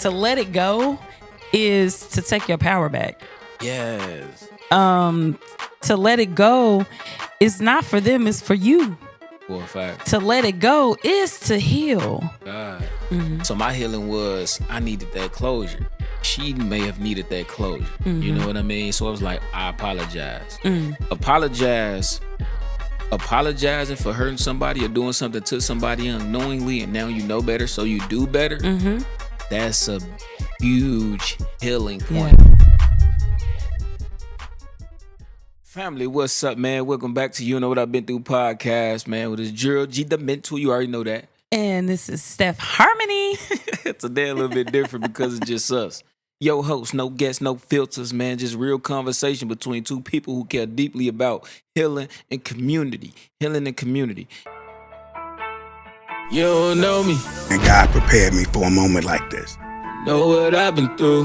To let it go is to take your power back. Yes. To let it go is not for them, it's for you. For a fact. To let it go is to heal. God. So my healing was I needed that closure. She may have needed that closure. You know what I mean? So I was like, I apologize. Apologizing for hurting somebody or doing something to somebody unknowingly, and now you know better, so you do better. That's a huge healing point. Yeah. Family, what's up, man? Welcome back to You Know What I've Been Through podcast, man. With this Gerald G the Mental, you already know that. And this is Steph Harmony. Today a little bit different because it's just us. Yo, host, no guests, no filters, man. Just real conversation between two people who care deeply about healing and community. Healing and community. You don't know me. And God prepared me for a moment like this. Know what I've been through.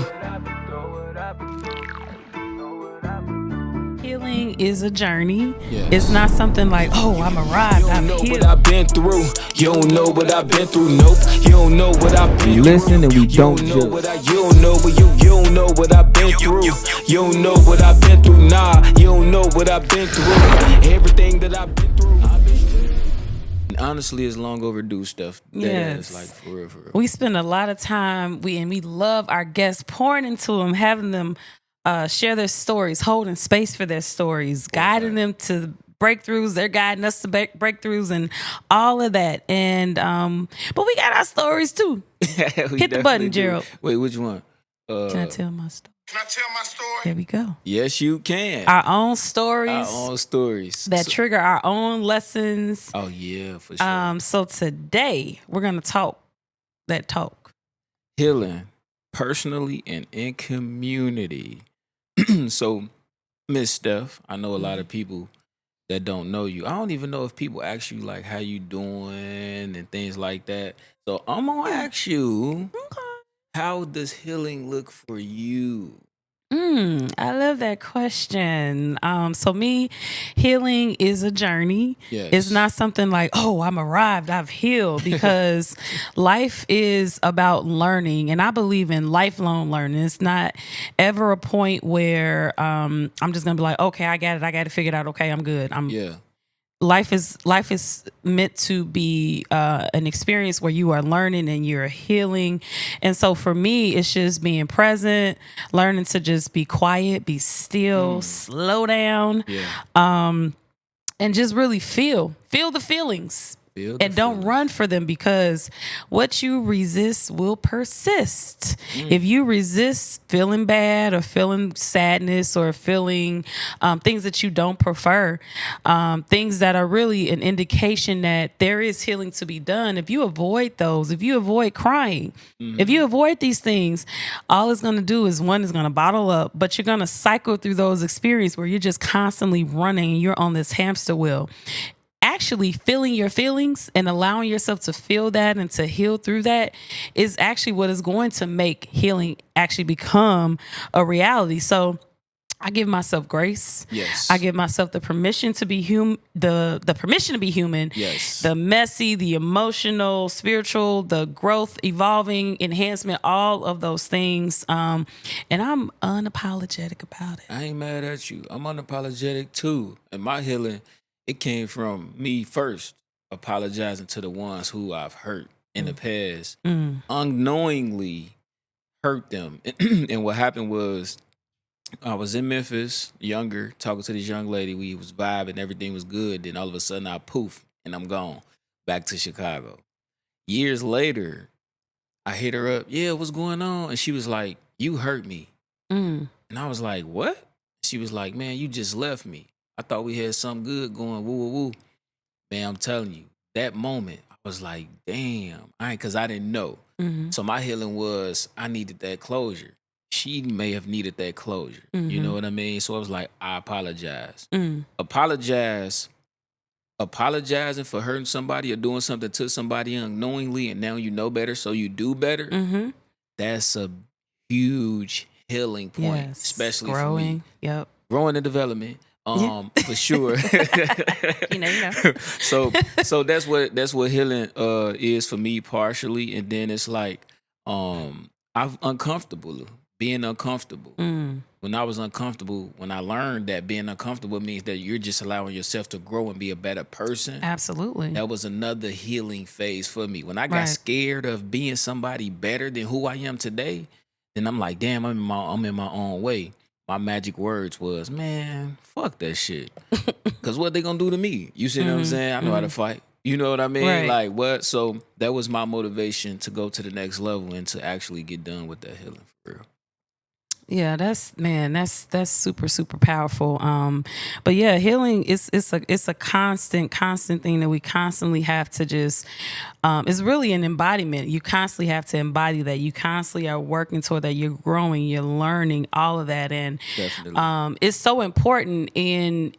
Healing is a journey. Yes. It's not something like, oh, I'm arrived. You don't I'm know healed. what I've been through. You don't know what I've been through. Nope. You don't know what I've been through. Listen and we don't You don't know judge. what you don't know, but you don't know what I've been through. You don't know what I've been through. Nah, you don't know what I've been through. Everything that I've been through. And honestly, it's long overdue stuff. Yes. It's like for real, for real. We spend a lot of time, we love our guests, pouring into them, having them share their stories, holding space for their stories, guiding them to breakthroughs. They're guiding us to breakthroughs and all of that. And but we got our stories too. Hit the button, Gerald. Wait, which one? Can I tell my story? Can I tell my story? There we go. Yes, you can. Our own stories Our own stories that trigger our own lessons. Oh yeah, for sure. So today we're gonna talk that talk. Healing personally and in community. So, Miss Steph, I know a lot of people that don't know you. I don't even know if people ask you like how you doing and things like that. So I'm gonna ask you, how does healing look for you? I love that question. So me, healing is a journey. Yes. It's not something like, oh, I'm arrived, I've healed, because life is about learning, and I believe in lifelong learning. It's not ever a point where I'm just gonna be like, okay, I got it figured out. Okay, I'm good. Yeah. Life is meant to be an experience where you are learning and you're healing. And so for me, it's just being present, learning to just be quiet, be still, slow down, and just really feel the feelings. And don't run for them, because what you resist will persist. If you resist feeling bad or feeling sadness or feeling things that you don't prefer, things that are really an indication that there is healing to be done, if you avoid those, if you avoid crying, if you avoid these things, all it's going to do is, one, is going to bottle up, but you're going to cycle through those experiences where you're just constantly running and you're on this hamster wheel. Actually feeling your feelings and allowing yourself to feel that and to heal through that is actually what is going to make healing actually become a reality. So I give myself grace. Yes. I give myself the permission to be human, the permission to be human. Yes. The messy, the emotional, spiritual, the growth, evolving, enhancement, all of those things. And I'm unapologetic about it. I ain't mad at you. I'm unapologetic too. And my healing, it came from me first apologizing to the ones who I've hurt in the past, unknowingly hurt them. And what happened was, I was in Memphis, younger, talking to this young lady. We was vibing, everything was good. Then all of a sudden I poof and I'm gone back to Chicago. Years later, I hit her up. Yeah, what's going on? And she was like, you hurt me. And I was like, what? She was like, man, you just left me. I thought we had something good going, woo, woo, woo. Man, I'm telling you, that moment, I was like, damn, because I didn't know. So my healing was, I needed that closure. She may have needed that closure. You know what I mean? So I was like, I apologize. Apologizing for hurting somebody or doing something to somebody unknowingly, and now you know better, so you do better. That's a huge healing point, especially growing. For me. Yep. Growing and development. For sure. You know. So that's what healing is for me partially, and then it's like I've uncomfortable, being uncomfortable. When I was uncomfortable, when I learned that being uncomfortable means that you're just allowing yourself to grow and be a better person. Absolutely. That was another healing phase for me. When I got Right. scared of being somebody better than who I am today, then I'm like, damn, I'm in my own way. My magic words was, man, fuck that shit. Cause what they gonna do to me? You see what I'm saying? I know how to fight. You know what I mean? Right. Like what? So that was my motivation to go to the next level and to actually get done with that healing for real. Yeah, that's super super powerful. But yeah, healing is it's a constant thing that we constantly have to just. It's really an embodiment. You constantly have to embody that. You constantly are working toward that. You're growing. You're learning all of that, and Definitely. it's so important in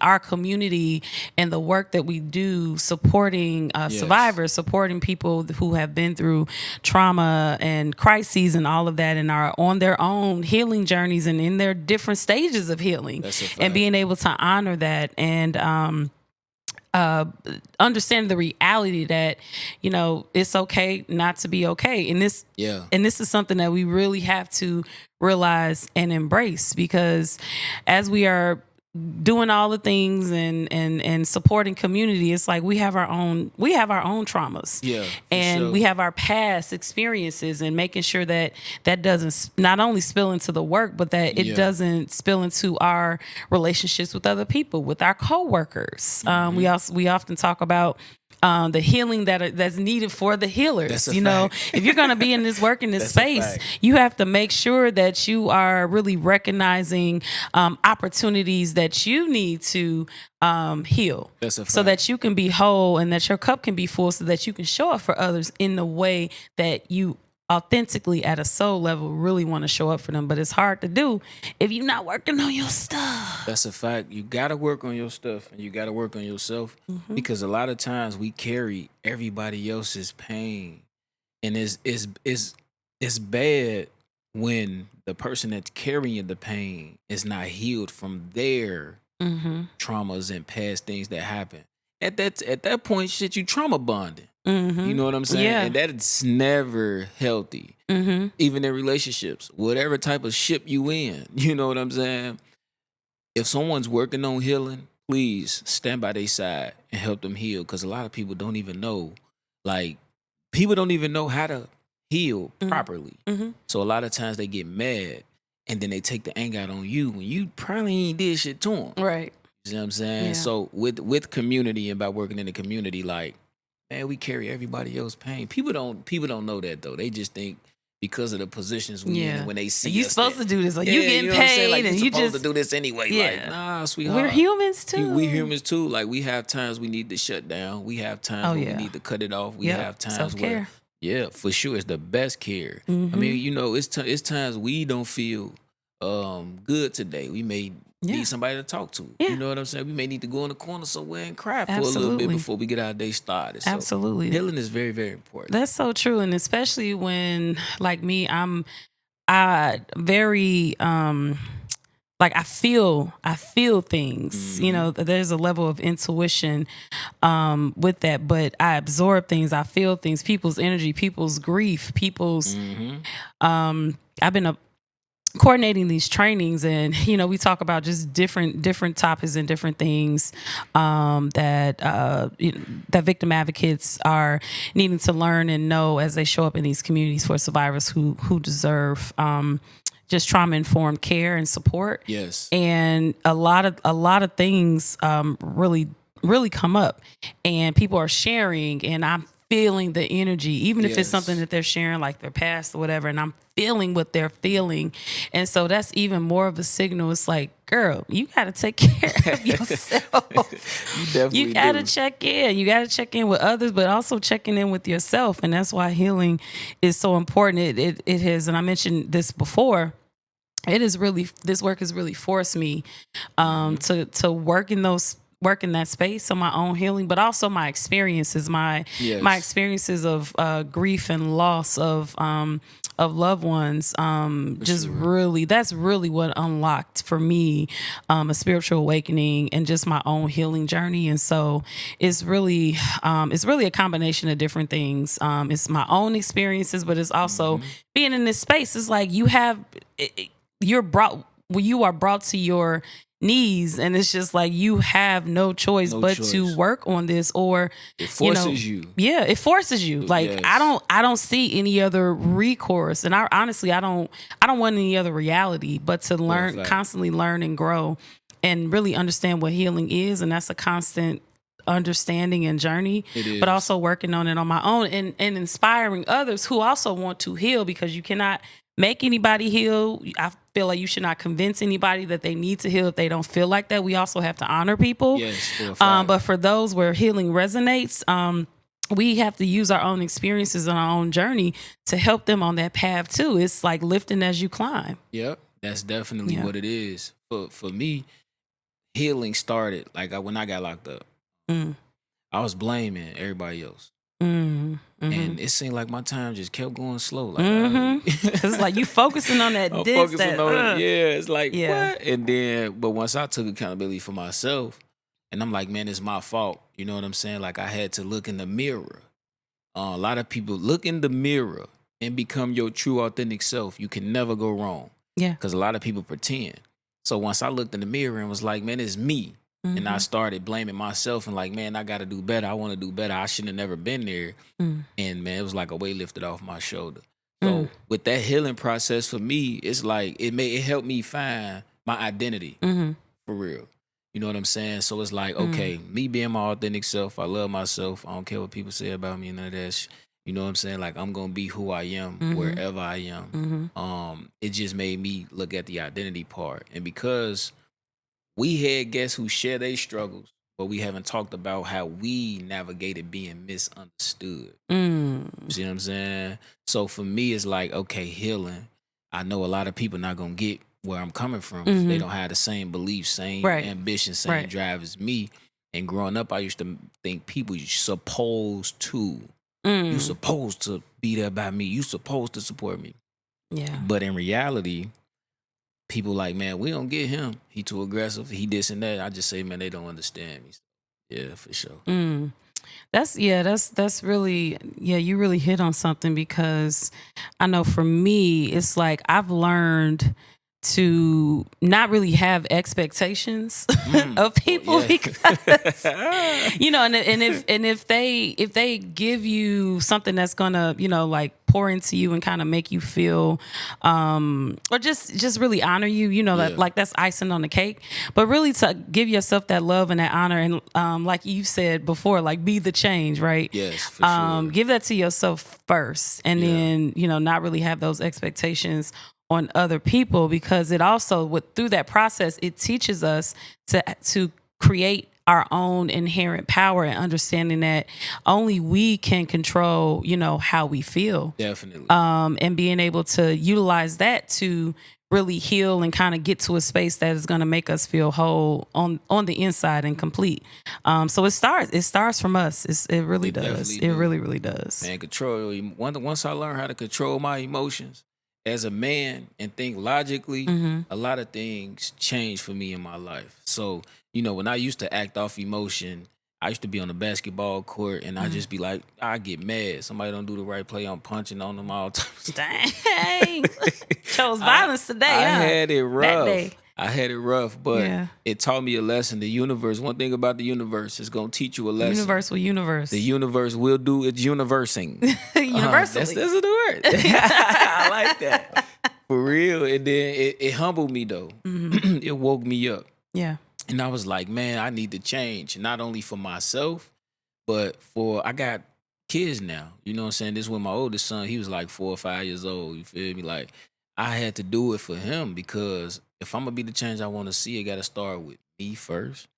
our community and the work that we do supporting survivors, supporting people who have been through trauma and crises and all of that and are on their own healing journeys and in their different stages of healing, That's a fact. and being able to honor that and understand the reality that, you know, it's okay not to be okay. And this is something that we really have to realize and embrace, because as we are doing all the things and supporting community, it's like we have our own traumas, and we have our past experiences, and making sure that doesn't not only spill into the work, but that it doesn't spill into our relationships with other people, with our coworkers. We often talk about the healing that's needed for the healers. You know, if you're going to be in this work in this space, you have to make sure that you are really recognizing opportunities that you need to heal, so that you can be whole and that your cup can be full, so that you can show up for others in the way that you authentically at a soul level really want to show up for them. But it's hard to do if you're not working on your stuff. That's a fact. You got to work on your stuff, and you got to work on yourself, because a lot of times we carry everybody else's pain, and it's bad when the person that's carrying the pain is not healed from their traumas and past things that happen. At that point, shit, you trauma bonding. You know what I'm saying? Yeah. And that's never healthy. Even in relationships, whatever type of ship you in, you know what I'm saying? If someone's working on healing, please stand by their side and help them heal. Because a lot of people don't even know, like, people don't even know how to heal properly. So a lot of times they get mad and then they take the anger out on you when you probably ain't did shit to them. Right. You see what I'm saying? Yeah. So with community and by working in the community, like, man, we carry everybody else's pain. People don't know that though. They just think because of the positions we in, and when they see you us supposed that, to do this, like you you getting know what I'm saying? paid, Like, and you you supposed just to do this anyway. Like, nah, sweetheart. We're humans too. We humans too. Like, we have times we need to shut down. We have times where we need to cut it off. We have times self-care. where, for sure, it's the best care. I mean, you know, it's times we don't feel good today. We may need somebody to talk to. You know what I'm saying? We may need to go in the corner somewhere and cry for a little bit before we get our day started. So Absolutely. healing is very, very important. That's so true. And especially when, like me, I very like I feel things. You know, there's a level of intuition with that, but I absorb things, I feel things, people's energy, people's grief, people's I've been coordinating these trainings, and you know, we talk about just different topics and different things that victim advocates are needing to learn and know as they show up in these communities for survivors who deserve just trauma-informed care and support. Yes. And a lot of things really come up, and people are sharing, and I'm feeling the energy, even if it's something that they're sharing, like their past or whatever, and I'm feeling what they're feeling. And so that's even more of a signal. It's like, girl, you got to take care of yourself. You got to check in. You got to check in with others, but also checking in with yourself. And that's why healing is so important. It has, and I mentioned this before, this work has really forced me to work in that space of my own healing, but also my experiences, my experiences of grief and loss, of of loved ones, just sure. really, that's really what unlocked for me a spiritual awakening and just my own healing journey. And so it's really a combination of different things. It's my own experiences, but it's also being in this space. It's like you are brought to your knees, and it's just like you have no choice but to work on this, or it forces you. Yeah, it forces you. Like Yes. I don't see any other recourse, and I don't want any other reality but to learn, constantly learn and grow and really understand what healing is. And that's a constant understanding and journey, but also working on it on my own, and inspiring others who also want to heal, because you cannot make anybody heal. I feel like you should not convince anybody that they need to heal if they don't feel like that. We also have to honor people. Yes, for a fact. But for those where healing resonates, we have to use our own experiences and our own journey to help them on that path too. It's like lifting as you climb. Yep, that's definitely what it is. For me, healing started like when I got locked up. I was blaming everybody else. And it seemed like my time just kept going slow. Like, it's like you focusing on that. It's like what? And then, but once I took accountability for myself, and I'm like, man, it's my fault. You know what I'm saying? Like I had to look in the mirror. A lot of people look in the mirror and become your true, authentic self. You can never go wrong. Yeah, because a lot of people pretend. So once I looked in the mirror and was like, man, it's me. And I started blaming myself and like, man, I got to do better. I want to do better. I shouldn't have never been there. And man, it was like a weight lifted off my shoulder. So with that healing process for me, it's like it helped me find my identity for real. You know what I'm saying? So it's like, okay, me being my authentic self, I love myself. I don't care what people say about me and none of that. You know what I'm saying? Like I'm gonna be who I am wherever I am. It just made me look at the identity part, and because we had guests who share their struggles, but we haven't talked about how we navigated being misunderstood. You see what I'm saying? So for me, it's like, okay, healing. I know a lot of people not gonna get where I'm coming from. They don't have the same beliefs, same ambition, same drive as me. And growing up, I used to think people you supposed to. You supposed to be there by me. You supposed to support me. Yeah. But in reality, people like, man, we don't get him. He too aggressive. He this and that. I just say, man, they don't understand me. Yeah, for sure. That's really, you really hit on something, because I know for me, it's like I've learned to not really have expectations of people, because and if they give you something that's gonna like pour into you and kind of make you feel or just really honor you, that like that's icing on the cake, but really to give yourself that love and that honor, and like you said before, like be the change, right? Yes, for sure. Give that to yourself first, and then not really have those expectations on other people, because it also through that process it teaches us to create our own inherent power, and understanding that only we can control how we feel. Definitely. And being able to utilize that to really heal and kind of get to a space that is going to make us feel whole on the inside and complete. So it starts from us. It really does. It really does. Man, once I learned how to control my emotions as a man and think logically, a lot of things changed for me in my life. So, when I used to act off emotion, I used to be on the basketball court and I just be like, I get mad. Somebody don't do the right play, I'm punching on them all the time. Dang. Chose violence today, I huh? had it rough. That day. I had it rough, but it taught me a lesson. The universe, one thing about the universe, is going to teach you a lesson. Universe. The universe will do its universing. Universally. That's the word. I like that. For real. And then it humbled me, though. It woke me up. Yeah. And I was like, man, I need to change. Not only for myself, but I got kids now. You know what I'm saying? This was my oldest son. He was like 4 or 5 years old. You feel me? Like, I had to do it for him, because if I'm going to be the change I want to see, it got to start with me first.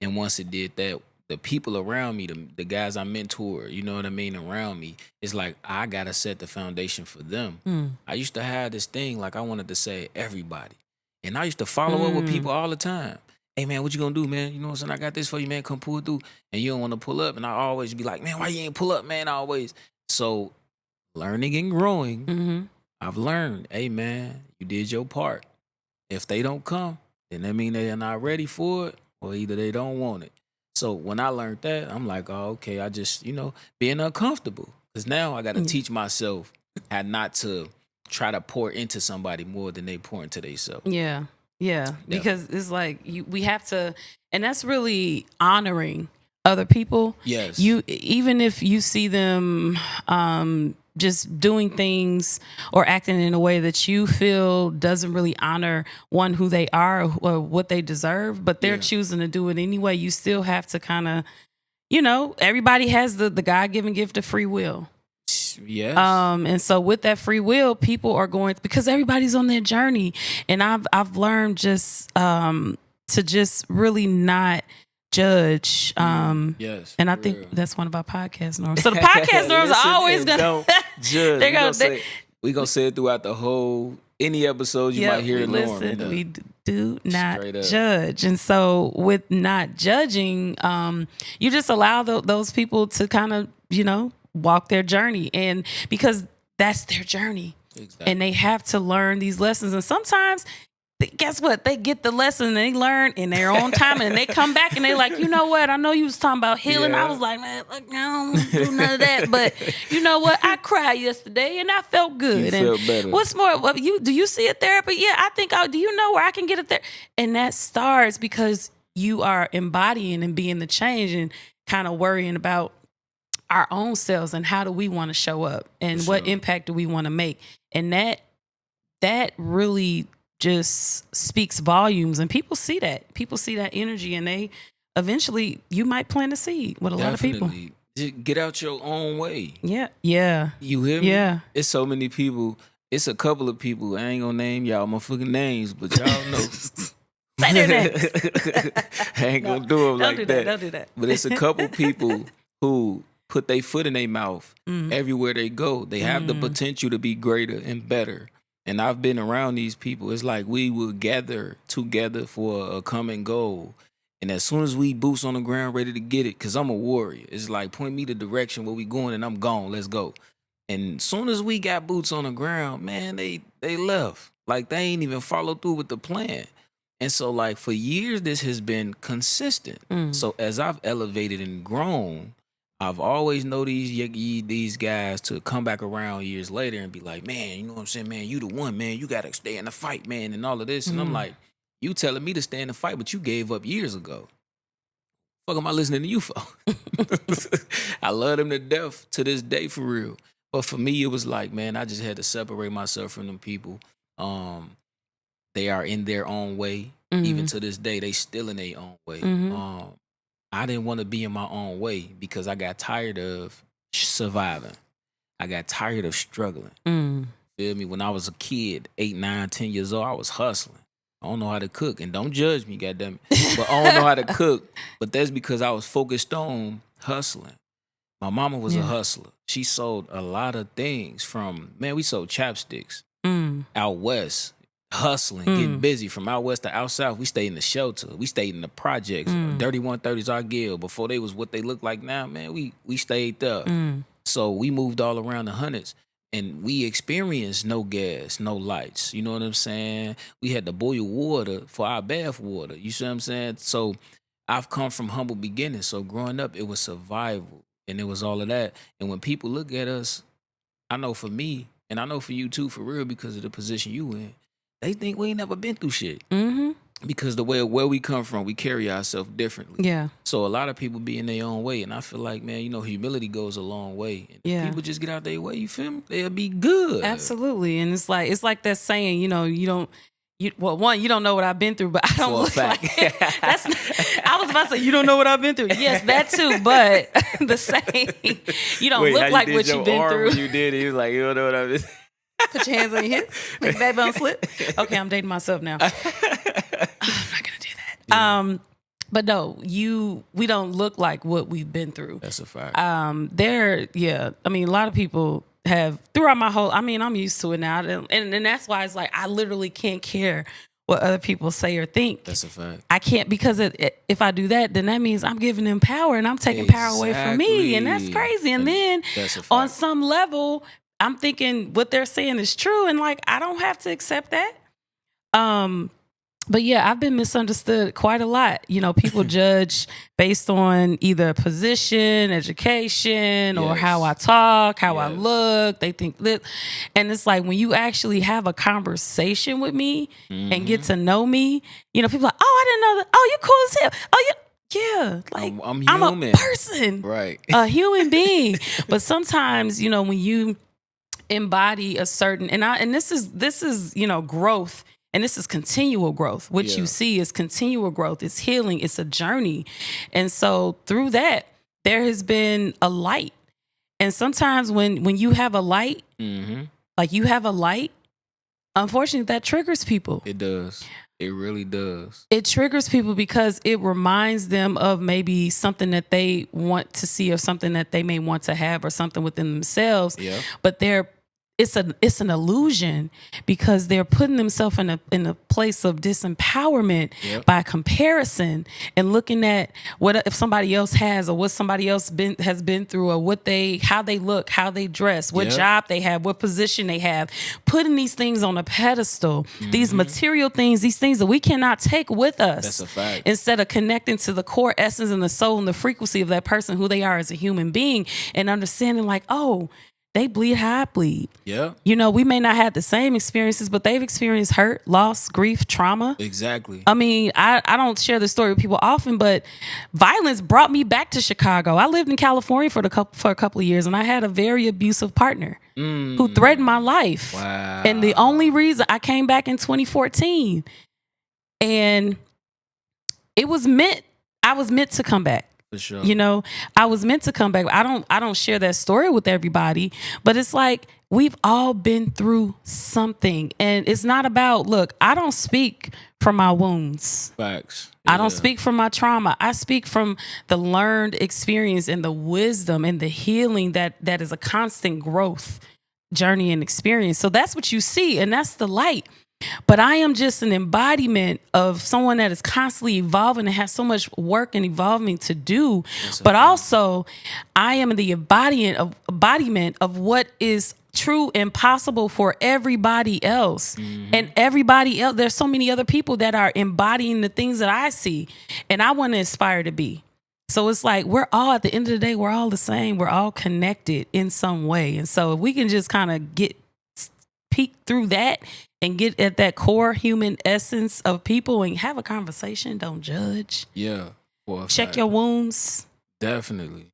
And once it did that, the people around me, the guys I mentor, you know what I mean, around me, it's like I got to set the foundation for them. I used to have this thing, like I wanted to say everybody. And I used to follow up with people all the time. Hey, man, what you gonna do, man? You know what I'm saying? I got this for you, man. Come pull through. And you don't want to pull up. And I always be like, man, why you ain't pull up, man, always? So learning and growing, I've learned, hey man, you did your part. If they don't come, then that mean they are not ready for it, or either they don't want it. So when I learned that, I'm like, oh, okay, I just, being uncomfortable. Because now I got to teach myself how not to try to pour into somebody more than they pour into themselves. Yeah. Yeah. Because it's like we have to, and that's really honoring other people. Yes. Even if you see them just doing things or acting in a way that you feel doesn't really honor one, who they are or what they deserve, but they're choosing to do it anyway, you still have to kind of, everybody has the God-given gift of free will. Yes. And so with that free will, people are going, because everybody's on their journey. And I've learned just to just really not judge. Yes. And I think that's one of our podcast norms. So the podcast norms are always gonna don't judge. We're gonna say it throughout the whole any episodes you might hear it. Listen, we do not judge. And so with not judging, you just allow those people to kind of, walk their journey, and because that's their journey. Exactly. And they have to learn these lessons. And sometimes, guess what? They get the lesson and they learn in their own time, and they come back and they like, you know what? I know you was talking about healing. Yeah. I was like, man, look, I don't do none of that. But you know what? I cried yesterday and I felt good. You felt better. What's more, do you see a therapist? Yeah, I think. Do you know where I can get a therapist? And that starts because you are embodying and being the change, and kind of worrying about our own selves and how do we want to show up, and what impact do we want to make. And that really just speaks volumes, and people see that energy, and they eventually, you might plant a seed with a lot of people. Just get out your own way. Yeah. You hear me? Yeah. It's so many people. It's a couple of people. I ain't gonna name y'all motherfucking names, but y'all know. Say their names. I ain't gonna do them like that. Don't do that. But it's a couple people who put their foot in their mouth everywhere they go. They have the potential to be greater and better. And I've been around these people. It's like we will gather together for a common goal. And as soon as we boots on the ground ready to get it, because I'm a warrior, it's like point me the direction where we going and I'm gone. Let's go. And as soon as we got boots on the ground, man, they left. Like they ain't even follow through with the plan. And so like for years, this has been consistent. So as I've elevated and grown, I've always known these guys to come back around years later and be like, man, you know what I'm saying, man, you the one, man, you got to stay in the fight, man, and all of this. And I'm like, you telling me to stay in the fight, but you gave up years ago. Fuck am I listening to you for? I love them to death to this day, for real. But for me, it was like, man, I just had to separate myself from them people. They are in their own way. Even to this day, they still in their own way. I didn't want to be in my own way because I got tired of surviving. I got tired of struggling. Feel me? When I was a kid, 8, 9, 10 years old, I was hustling. I don't know how to cook. And don't judge me, goddammit. But I don't know how to cook. But that's because I was focused on hustling. My mama was a hustler. She sold a lot of things we sold chapsticks out west. Hustling, getting busy from out west to out south. We stayed in the shelter. We stayed in the projects. Dirty 130s, our guild. Before they was what they look like now, man, we stayed there. So we moved all around the hundreds, and we experienced no gas, no lights. You know what I'm saying? We had to boil water for our bath water. You see what I'm saying? So I've come from humble beginnings. So growing up, it was survival, and it was all of that. And when people look at us, I know for me, and I know for you too, for real, because of the position you in, they think we ain't never been through shit. Because the way where we come from, we carry ourselves differently. Yeah. So a lot of people be in their own way. And I feel like, man, humility goes a long way. And if people just get out their way, you feel me? They'll be good. Absolutely. And it's like that saying, you don't know what I've been through, but I don't look like it. I was about to say, you don't know what I've been through. Yes, that too. But the saying, you don't look like what you've been through. You did it. You was like, you don't know what I've been through. Put your hands on your hips. Make that bone slip. Okay, I'm dating myself now. I'm not gonna do that. Yeah. But no, we don't look like what we've been through. That's a fact. I mean, a lot of people have throughout my whole. I mean, I'm used to it now, and that's why it's like I literally can't care what other people say or think. That's a fact. I can't, because if I do that, then that means I'm giving them power and I'm taking power away from me, and that's crazy. And then on some level, I'm thinking what they're saying is true, and like I don't have to accept that. But yeah, I've been misunderstood quite a lot. You know, people judge based on either position, education, or how I talk, how I look. They think that, and it's like when you actually have a conversation with me and get to know me, you know, people are like, oh, I didn't know that. Oh, you cool as hell. Oh, yeah, like I'm I'm human. a person, Right. a human being. But sometimes, you know, when you embody a certain, and this is you know, growth. And this is continual growth. What you see is continual growth. It's healing. It's a journey. And so through that, there has been a light. And sometimes when you have a light, like you have a light, unfortunately, that triggers people. It does. It really does. It triggers people because it reminds them of maybe something that they want to see or something that they may want to have or something within themselves. Yeah. But it's an illusion because they're putting themselves in a place of disempowerment by comparison and looking at what if somebody else has or what somebody else has been through or how they look, how they dress, what job they have, what position they have, putting these things on a pedestal, these material things, these things that we cannot take with us. That's a fact. Instead of connecting to the core essence and the soul and the frequency of that person, who they are as a human being, and understanding like, oh, they bleed how I bleed. Yeah. You know, we may not have the same experiences, but they've experienced hurt, loss, grief, trauma. Exactly. I mean, I don't share the story with people often, but violence brought me back to Chicago. I lived in California for a couple of years, and I had a very abusive partner who threatened my life. Wow. And the only reason I came back in 2014, and I was meant to come back. For sure. You know, I was meant to come back. I don't share that story with everybody, but it's like we've all been through something, and it's not about, look, I don't speak from my wounds. Facts. I don't speak from my trauma. I speak from the learned experience and the wisdom and the healing that is a constant growth journey and experience. So that's what you see, and that's the light. But I am just an embodiment of someone that is constantly evolving and has so much work and evolving to do. But also, I am the embodiment of what is true and possible for everybody else. And everybody else, there's so many other people that are embodying the things that I see, and I want to aspire to be. So it's like we're all, at the end of the day, we're all the same. We're all connected in some way. And so if we can just kind of peek through that and get at that core human essence of people and have a conversation, don't judge. Yeah. Check your wounds. Definitely.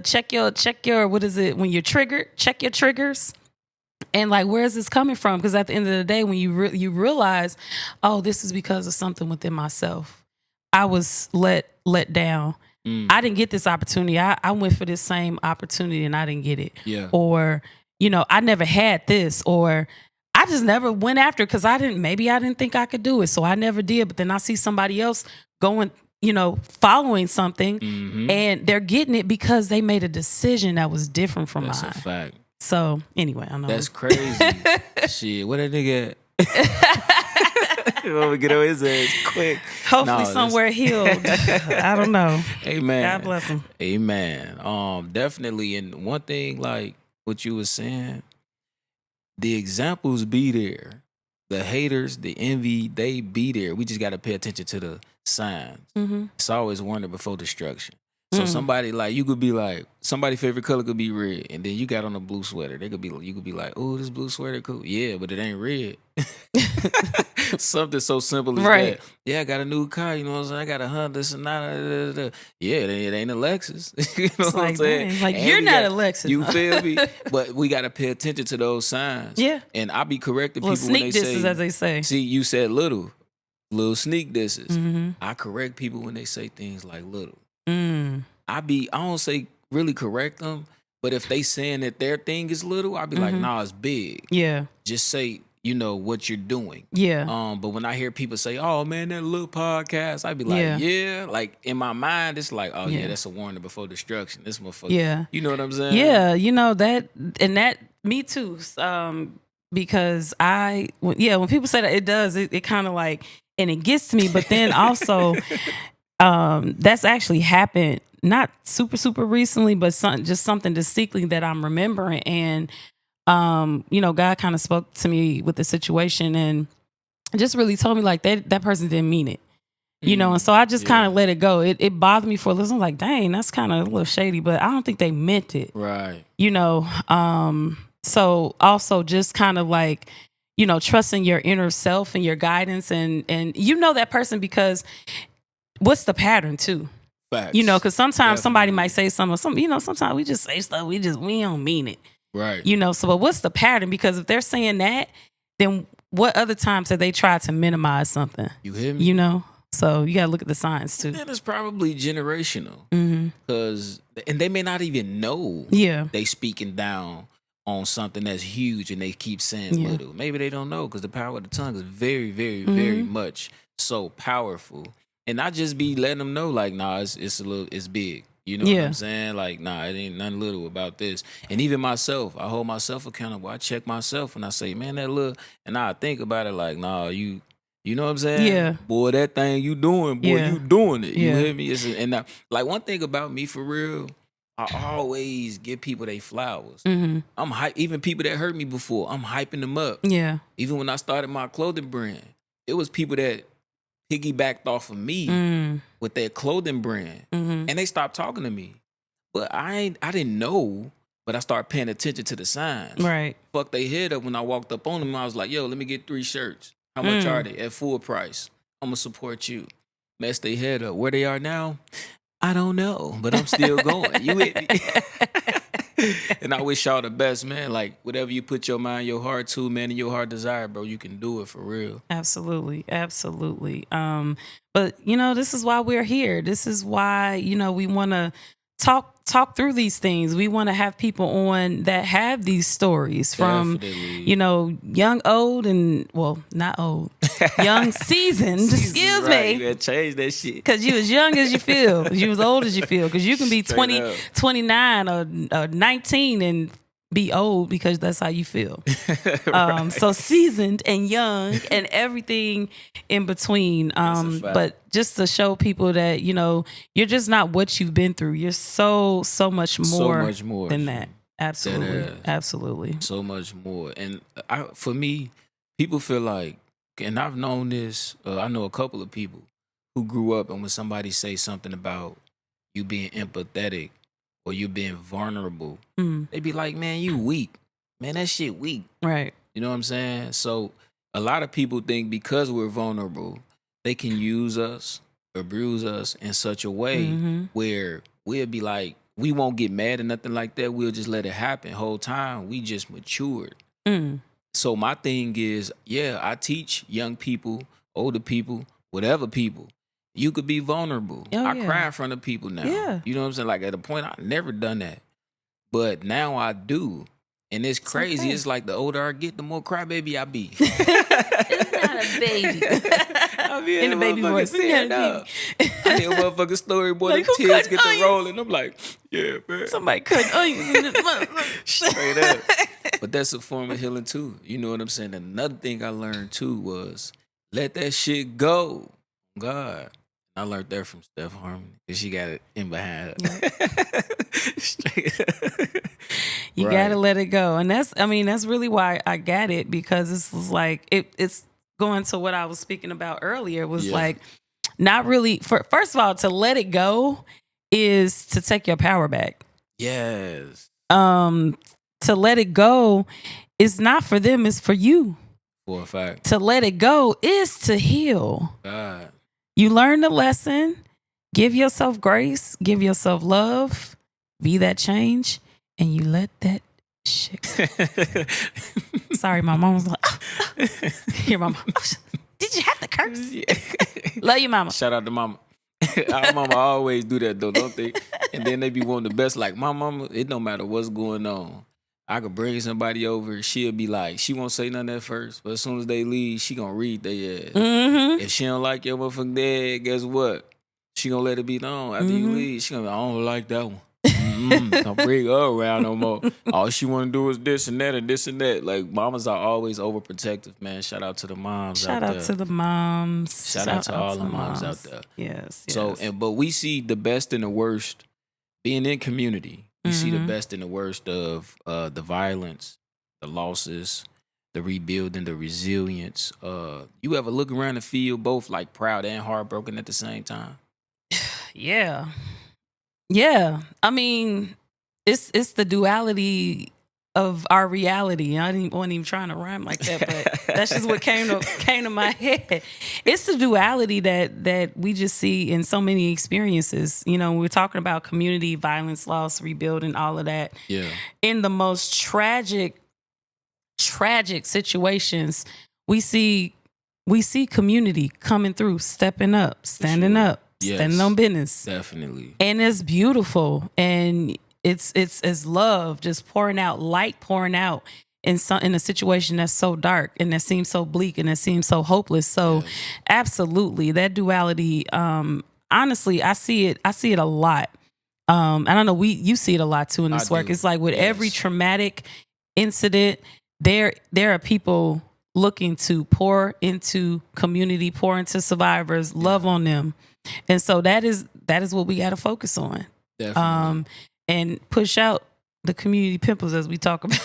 Check your what is it when you're triggered? Check your triggers. And like, where is this coming from? Because at the end of the day, when you realize, oh, this is because of something within myself. I was let down. I didn't get this opportunity. I went for this same opportunity and I didn't get it. Yeah. Or, you know, I never had this, or I just never went after it because I didn't think I could do it. So I never did. But then I see somebody else going, you know, following something and they're getting it because they made a decision that was different from mine. That's a fact. So anyway, I know. That's crazy. Shit, what that nigga at? When we get on his ass quick. Hopefully somewhere healed. I don't know. Amen. God bless him. Amen. Definitely. And one thing, like what you were saying, the examples be there. The haters, the envy, they be there. We just got to pay attention to the signs. It's always warning before destruction. So somebody, like, you could be like, somebody's favorite color could be red, and then you got on a blue sweater. You could be like, oh, this blue sweater cool. Yeah, but it ain't red. Something so simple as that. Yeah, I got a new car, you know what I'm saying? I got a Honda Sonata. Yeah, it ain't a Lexus. You know what I'm saying? Like, you're not a Lexus. You feel me? But we got to pay attention to those signs. Yeah. And I be correcting people when they sneak disses, as they say. See, you said little sneak disses. I correct people when they say things like little. I don't say really correct them, but if they saying that their thing is little, I'll be like, nah, it's big. Yeah. Just say, you know, what you're doing. Yeah. But when I hear people say, oh man, that little podcast, I'd be like, yeah. Like in my mind, it's like, oh yeah, that's a warning before destruction. This motherfucker. Yeah. You know what I'm saying? Yeah. You know that me too. Because when people say that, it does, it kind of like, and it gets to me, but then also, that's actually happened not super recently, but just something distinctly that I'm remembering. And God kind of spoke to me with the situation and just really told me like that person didn't mean it. And so I just kind of let it go. It bothered me for a little. I'm like, dang, that's kind of a little shady, but I don't think they meant it. Right. So also just kind of like, trusting your inner self and your guidance and that person because what's the pattern too? Facts. Because sometimes somebody might say something, sometimes we just say stuff, we don't mean it. Right. But what's the pattern? Because if they're saying that, then what other times have they tried to minimize something? You hear me? So you got to look at the signs too. And it's probably generational. Because, and they may not even know they speaking down on something that's huge and they keep saying little. Maybe they don't know because the power of the tongue is very, very, very much so powerful. And I just be letting them know like, nah, it's big. You know what I'm saying? Like, nah, it ain't nothing little about this. And even myself, I hold myself accountable. I check myself and I say, man, that little, and I think about it like, nah, you know what I'm saying? Yeah. Boy, that thing you doing, you doing it. You hear me? Like one thing about me for real, I always give people their flowers. I'm hype. Even people that hurt me before, I'm hyping them up. Yeah. Even when I started my clothing brand, it was people that piggybacked off of me with their clothing brand, and they stopped talking to me. But I didn't know. But I started paying attention to the signs. Right. Fuck they head up when I walked up on them. I was like, yo, let me get 3 shirts. How much are they? At full price. I'm gonna support you. Mess they head up. Where they are now, I don't know, but I'm still going. You with me? And I wish y'all the best, man. Like whatever you put your mind, your heart to, man, and your heart desire, bro, you can do it for real. Absolutely. But this is why we're here. This is why, we want to talk through these things. We want to have people on that have these stories from, young, old, and not old, young, seasoned. Excuse me. You gotta change that shit. Because you as young as you feel, you as old as you feel. Because you can be 20, 29 or 19 and be old because that's how you feel. Right. So seasoned and young and everything in between. But just to show people that, you're just not what you've been through. You're so much more than that. Absolutely. Absolutely. So much more. And for me, people feel like, and I've known this, I know a couple of people who grew up and when somebody say something about you being empathetic, or you being vulnerable, they be like, man, you weak. Man, that shit weak. Right. You know what I'm saying? So a lot of people think because we're vulnerable, they can use us or bruise us in such a way where we'll be like, we won't get mad or nothing like that. We'll just let it happen. Whole time, we just matured. So my thing is, I teach young people, older people, whatever people, you could be vulnerable. I cry in front of people now. Yeah. You know what I'm saying? Like at a point, I never done that. But now I do. And it's crazy. Okay. It's like the older I get, the more crybaby I be. It's not a baby. I be in the baby voice. I hear a motherfucking story, boy. Like, the tears get to rolling. I'm like, yeah, man. Somebody cut onions. Straight up. But that's a form of healing too. You know what I'm saying? Another thing I learned too was let that shit go. God. I learned that from Steph Harmony because she got it in behind her. You gotta let it go, and that's really why I got it, because it's like it's going to what I was speaking about earlier. Was like not really first of all, to let it go is to take your power back. Yes. To let it go is not for them; it's for you. For a fact. To let it go is to heal. God. You learn the lesson, give yourself grace, give yourself love, be that change, and you let that shit go. Sorry, my mom was like, here, mama. Did you have to curse? Yeah. Love you, mama. Shout out to mama. Our mama always do that though, don't they? And then they be wanting the best. Like my mama, it don't matter what's going on. I could bring somebody over. She'll be like, she won't say nothing at first, but as soon as they leave, she gonna read their ass. If she don't like your motherfucking dad, guess what? She gonna let it be known after you leave. She gonna be like, I don't like that one. Don't bring her around no more. All she wanna do is this and that and this and that. Like mamas are always overprotective, man. Shout out to the moms out there. Shout out to the moms. Shout out to all the moms out there. Yes. So, but we see the best and the worst being in community. You see the best and the worst of the violence, the losses, the rebuilding, the resilience. You ever look around and feel both like proud and heartbroken at the same time? Yeah. Yeah. I mean, it's the duality of our reality. Wasn't even trying to rhyme like that, but that's just what came to my head. It's the duality that we just see in so many experiences. You know, we're talking about community violence, loss, rebuilding, all of that. Yeah. In the most tragic situations, we see community coming through, stepping up, standing sure. up, standing Yes. on business. Definitely. And it's beautiful, and it's love just pouring out, light pouring out in a situation that's so dark and that seems so bleak and that seems so hopeless. So absolutely, that duality, honestly, I see it a lot. I don't know, you see it a lot too in this work. do. It's like with every Yes. traumatic incident, there are people looking to pour into community, pour into survivors, love on them. And so that is what we got to focus on. Definitely. And push out the community pimples, as we talk about.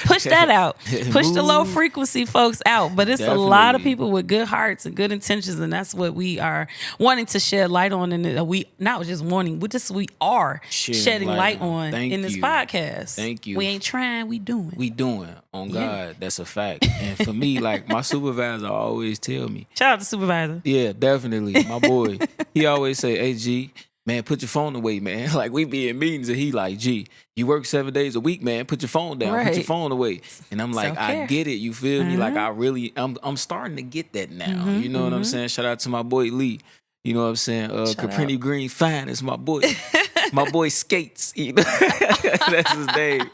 Push that out. Push the low frequency folks out. But it's a lot of Definitely. people with good hearts and good intentions, and that's what we are wanting to shed light on. And we not just wanting, we are shedding light on in this podcast. Thank you. We ain't trying, we doing. We doing. On God, that's a fact. And for me, like my supervisor always tell me. Shout out to supervisor. Yeah, definitely. My boy. He always say, "Hey G, man, put your phone away, man." Like we be in meetings and he like, "G, you work 7 days a week, man. Put your phone down. Put your Right. phone away." And I'm like, Self-care. I get it. You feel me? Like I'm starting to get that now. You know what I'm saying? Shout out to my boy Lee. You know what I'm saying? Caprini Green Fine is my boy. My boy Skates. You know? That's his name.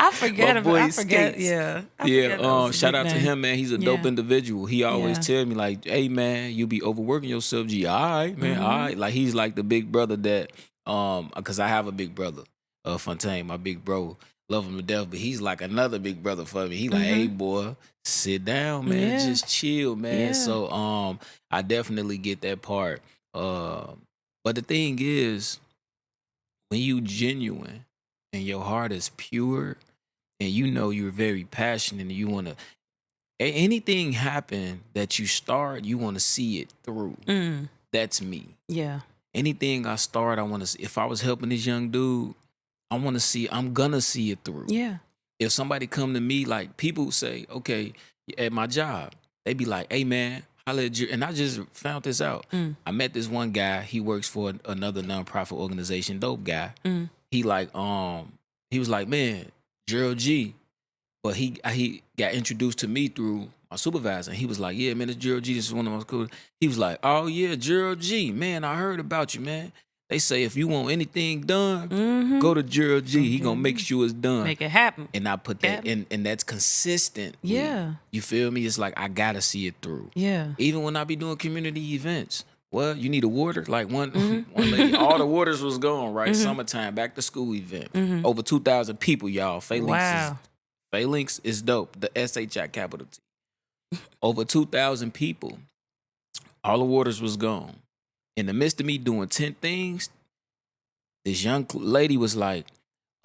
I forget My about. boy I forget. Skates. Yeah. I forget that was a Shout big out to name. him, man. He's a dope Yeah. individual. He always Yeah. tell me like, "Hey, man, you be overworking yourself, G. All right, man, all right." Like he's like the big brother that, because I have a big brother, Fontaine, my big bro. Love him to death, but he's like another big brother for me. He like, "Hey, boy, sit down, man. Yeah. Just chill, man." Yeah. So, I definitely get that part. But the thing is, when you genuine and your heart is pure and you know you're very passionate and you want to anything happen that you start, you want to see it through. That's me. Yeah. Anything I start, I want to see. If I was helping this young dude, I'm gonna see it through. Yeah. If somebody come to me, like people say, okay, at my job, they be like, "Hey man, holla at and I just found this out. I met this one guy, he works for another nonprofit organization, dope guy. He like, he was like, "Man, Gerald G." But he got introduced to me through my supervisor. And he was like, "Yeah, man, it's Gerald G. This is one of my cool." He was like, "Oh yeah, Gerald G. Man, I heard about you, man. They say if you want anything done, go to Gerald G. He gonna make sure it's done." Make it happen. And I put that in, and that's consistent. Yeah. You feel me? It's like I gotta see it through. Yeah. Even when I be doing community events. Well, you need a water? Like one lady, all the waters was gone, right? Summertime, back to school event. Over 2,000 people, y'all. Phalanx is dope. The SHI capital T. Over 2,000 people. All the waters was gone. In the midst of me doing 10 things, this young lady was like,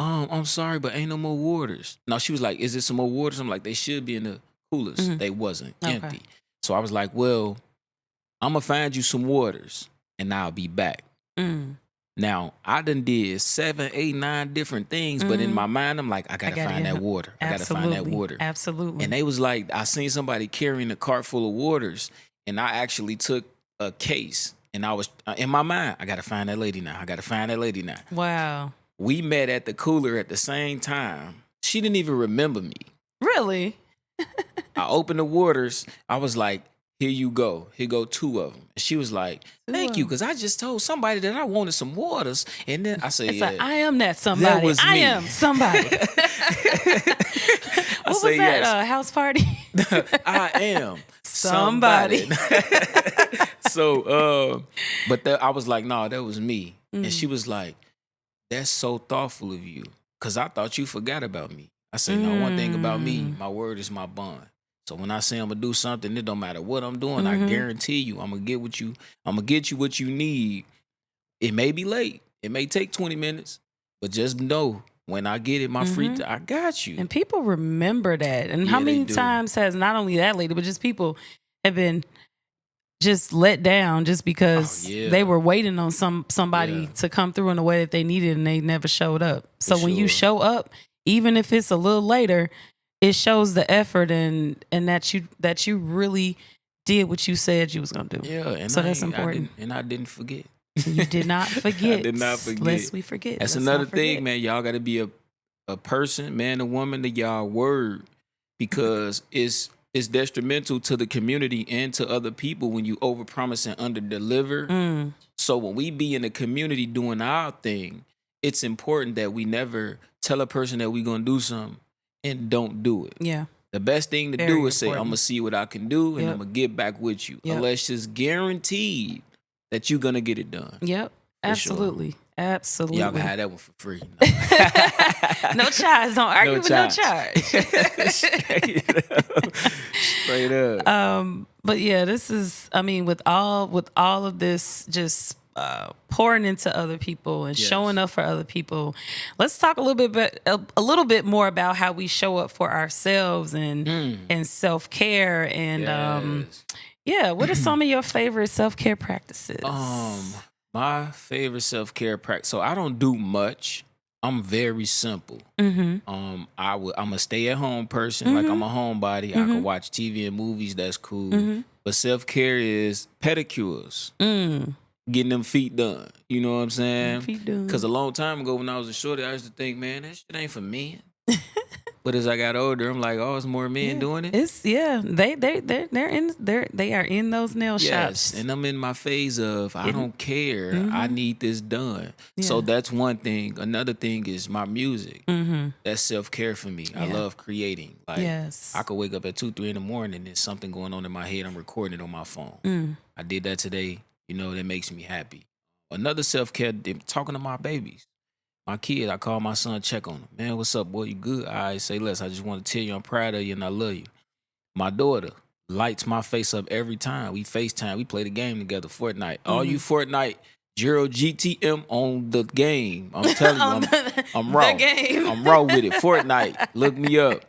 "I'm sorry, but ain't no more waters." Now she was like, "Is there some more waters?" I'm like, "They should be in the coolers." They wasn't. Okay. Empty. So I was like, "Well, I'm going to find you some waters and I'll be back." Now, I done did 7, 8, 9 different things, but in my mind, I'm like, I gotta find that water. I gotta find that water. Absolutely. And they was like, I seen somebody carrying a cart full of waters, and I actually took a case, and I was, in my mind, I gotta find that lady now. I gotta find that lady now. Wow. We met at the cooler at the same time. She didn't even remember me. Really? I opened the waters. I was like, "Here you go. Here go 2 of them." And she was like, "Thank you, because I just told somebody that I wanted some waters." And then I said, It's "Yeah, like, I am that somebody. that was I me." am somebody. What was say that yes. house party? I am Somebody. So, but I was like, "No, that was me." And she was like, "That's so thoughtful of you, because I thought you forgot about me." I said, "No, one thing about me, my word is my bond. So when I say I'm gonna do something, it don't matter what I'm doing. I guarantee you, I'm gonna get you what you need. It may be late. It may take 20 minutes, but just know When I get it, my free time, I got you. And people remember that. And how many times has not only that lady, but just people have been just let down just because they were waiting on somebody to come through in the way that they needed and they never showed up. So when you show up, even if it's a little later, it shows the effort and that you really did what you said you was gonna do. Yeah, and so that's important. I didn't forget. You did not forget. I did not forget. Lest we forget. That's another thing, man. Y'all got to be a person, man or woman, to y'all word, because it's detrimental to the community and to other people when you overpromise and underdeliver. So when we be in the community doing our thing, it's important that we never tell a person that we're gonna do something and don't do it. Yeah. The best thing to do is say, I'm gonna see what I can do and I'm gonna get back with you. Unless it's guaranteed that you're gonna get it done. Yep. Absolutely. Sure. Absolutely. Y'all can have that one for free. No charge. Don't argue with no charge. Straight up. But yeah, this is, I mean, with all of this just pouring into other people and showing up for other people, let's talk a little bit more about how we show up for ourselves and self-care and what are some of your favorite self-care practices? My favorite self-care practice. So I don't do much. I'm very simple. I'm a stay-at-home person. Like I'm a homebody. I can watch TV and movies. That's cool. But self-care is pedicures. Getting them feet done. You know what I'm saying? Feet done. Because a long time ago when I was a shorty, I used to think, man, that shit ain't for men. But as I got older, I'm like, oh, it's more men doing it. It's they are in those nail shops. And I'm in my phase of I don't care. I need this done. So that's one thing. Another thing is my music. That's self-care for me. I love creating. Like I could wake up at 2, 3 in the morning and there's something going on in my head. I'm recording it on my phone. I did that today. You know, that makes me happy. Another self-care, talking to my babies. My kid, I call my son, check on him. Man, what's up, boy? You good? I say less. I just want to tell you I'm proud of you and I love you. My daughter lights my face up every time. We FaceTime. We play the game together, Fortnite. All you Fortnite, Gerald GTM on the game. I'm telling you, I'm raw. I'm raw with it. Fortnite, look me up.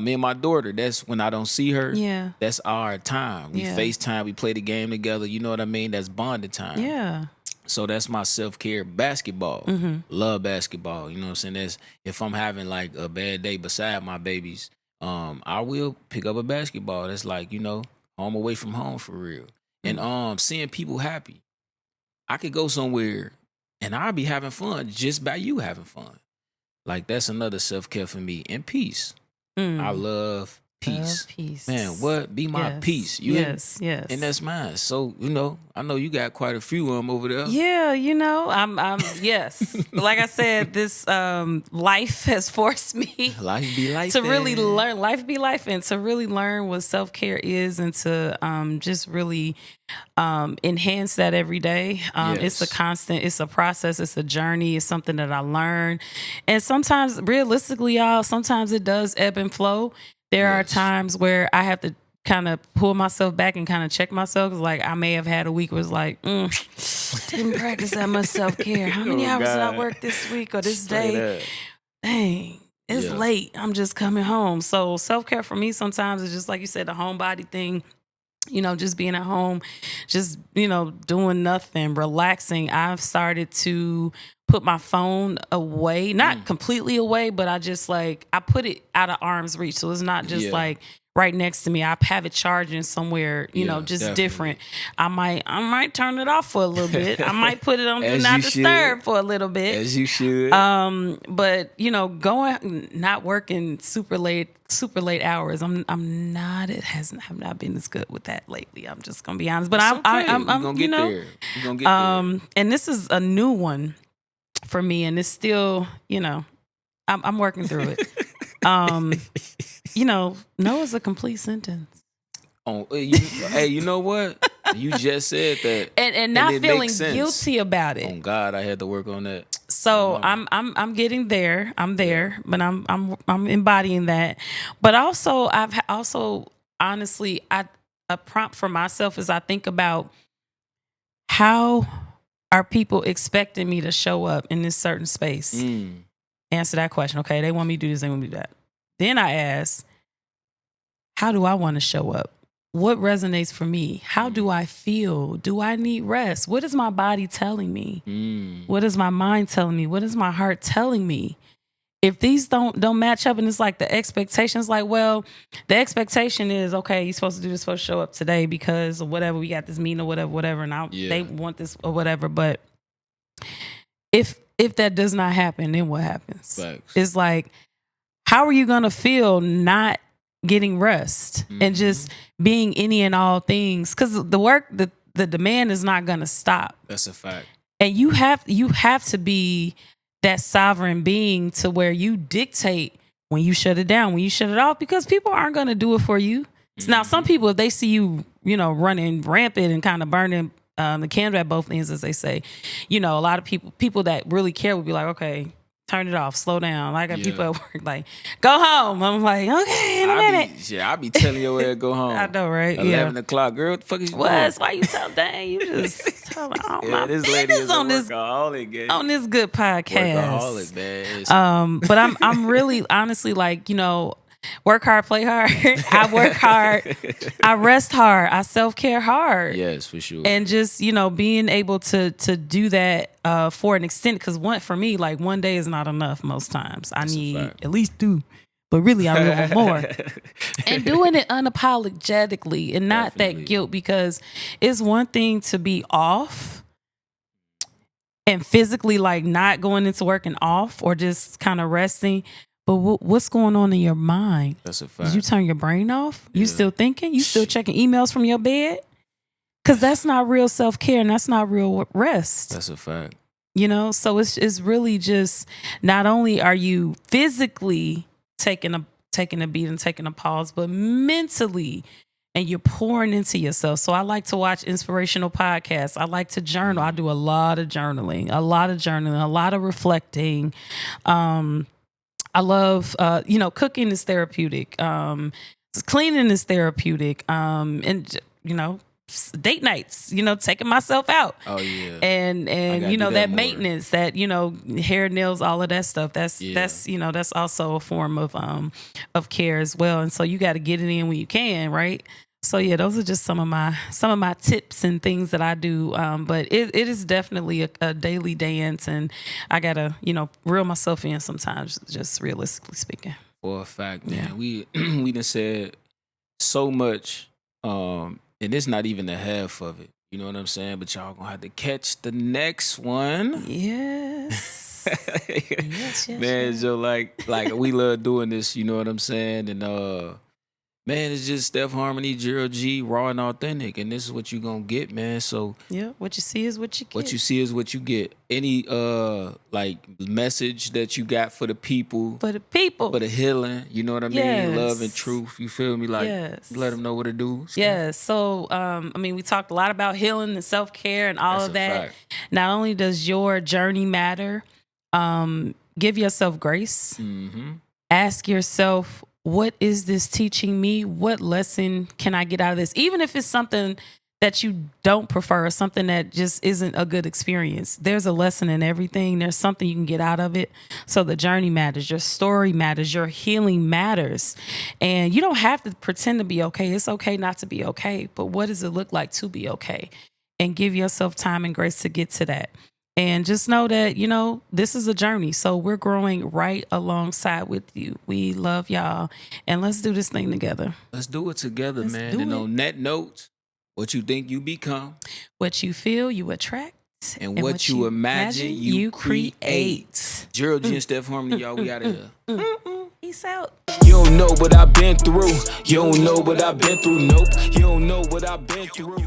Me and my daughter, that's when I don't see her. Yeah. That's our time. We FaceTime. We play the game together. You know what I mean? That's bonding time. Yeah. So that's my self-care. Basketball. Love basketball. You know what I'm saying? That's if I'm having like a bad day beside my babies, I will pick up a basketball. That's like, you know, home away from home for real. And seeing people happy. I could go somewhere and I'll be having fun just by you having fun. Like that's another self-care for me. And peace. I love peace. Peace. Man, what? Be my peace. Yes. And that's mine. So, you know, I know you got quite a few of them over there. Yeah, you know, I'm yes. Like I said, this life has forced me Life be life to really learn. Life be life, and to really learn what self-care is, and to just really enhance that every day. It's a constant, it's a process, it's a journey, it's something that I learn. And sometimes, realistically, y'all, sometimes it does ebb and flow. There are times where I have to kind of pull myself back and kind of check myself. Cause like I may have had a week where it's like, didn't practice that much self-care. How many hours did I work this week or this day? Dang, it's late. I'm just coming home. So self-care for me sometimes is just like you said, the homebody thing. You know, just being at home, just, you know, doing nothing, relaxing. I've started to put my phone away, not completely away, but I just like, I put it out of arm's reach. So it's not just like right next to me. I have it charging somewhere, you know, just definitely. Different. I might turn it off for a little bit. I might put it on Do Not Disturb for a little bit. As you should. But you know, not working super late hours. Have not been as good with that lately. I'm just gonna be honest. But I'm gonna get there. You're gonna get there. And this is a new one for me, and it's still, you know, I'm working through it. You know, no is a complete sentence. Oh, hey, you know what? You just said that, and not feeling guilty about it. Oh God, I had to work on that. So I'm getting there. I'm there, but I'm embodying that. But also, I've also honestly, a prompt for myself is I think about how are people expecting me to show up in this certain space. Answer that question. Okay, they want me to do this, they want me to do that. Then I ask, how do I want to show up? What resonates for me? How do I feel? Do I need rest? What is my body telling me? What is my mind telling me? What is my heart telling me? If these don't match up, and it's like the expectations, like, well, the expectation is, okay, you're supposed to do this, supposed to show up today because of whatever, we got this meeting or whatever, and they want this or whatever. But if that does not happen, then what happens? Facts. It's like, how are you gonna feel not getting rest and just being any and all things? Because the work, the demand is not gonna stop. That's a fact. And you have to be that sovereign being to where you dictate when you shut it down, when you shut it off, because people aren't gonna do it for you. Now, some people, if they see you, running rampant and kind of burning the candle at both ends, as they say, a lot of people that really care would be like, okay, turn it off, slow down. I got people at work like, go home. I'm like, okay, in a minute. I be telling your ass go home. I know, right? 11 o'clock, girl. What the fuck is you doing? Why you tell dang? You just tell my this lady is on a workaholic, gang. on this good podcast. Workaholic, man. But I'm really honestly like, work hard, play hard. I work hard. I rest hard. I self-care hard. Yes, for sure. And just, being able to do that for an extent, because for me, like, one day is not enough most times. I need at least 2. But really, I really want more. And doing it unapologetically and not that guilt, because it's one thing to be off and physically, like, not going into work and off or just kind of resting. But what's going on in your mind? That's a fact. Did you turn your brain off? You still thinking? You still checking emails from your bed? Because that's not real self-care and that's not real rest. That's a fact. So it's really just, not only are you physically taking a beat and taking a pause, but mentally, and you're pouring into yourself. So I like to watch inspirational podcasts. I like to journal. I do a lot of journaling, a lot of reflecting. I love, cooking is therapeutic. Cleaning is therapeutic. And, date nights, taking myself out. Oh, yeah. And that maintenance, that, hair, nails, all of that stuff. That's also a form of care as well. And so you got to get it in when you can, right? So yeah, those are just some of my tips and things that I do. But it is definitely a daily dance, and I gotta reel myself in sometimes. Just realistically speaking. For a fact, man, we done said so much, and it's not even the half of it. You know what I'm saying? But y'all gonna have to catch the next one. Yes. yes, man. yes. So like we love doing this. You know what I'm saying? And man, it's just Steph Harmony, Gerald G, raw and authentic, and this is what you gonna get, man. So yeah, what you see is what you get. What you see is what you get. Any message that you got for the people, for the healing, you know what I mean? Yes. Love and truth, you feel me? Like, let them know what to do. Yes. So, we talked a lot about healing and self-care and all of that. Fact. Not only does your journey matter, give yourself grace. Mm-hmm. Ask yourself, what is this teaching me? What lesson can I get out of this? Even if it's something that you don't prefer, something that just isn't a good experience. There's a lesson in everything. There's something you can get out of it. So the journey matters. Your story matters. Your healing matters. And you don't have to pretend to be okay. It's okay not to be okay. But what does it look like to be okay? And give yourself time and grace to get to that. And just know that, this is a journey. So we're growing right alongside with you. We love y'all. And let's do this thing together. Let's do it together, man. And on that note, what you think you become. What you feel, you attract. And what you imagine, you create. Gerald G and Steph Harmony, y'all, we out of here. Peace out. You don't know what I've been through. You don't know what I've been through. Nope. You don't know what I've been through.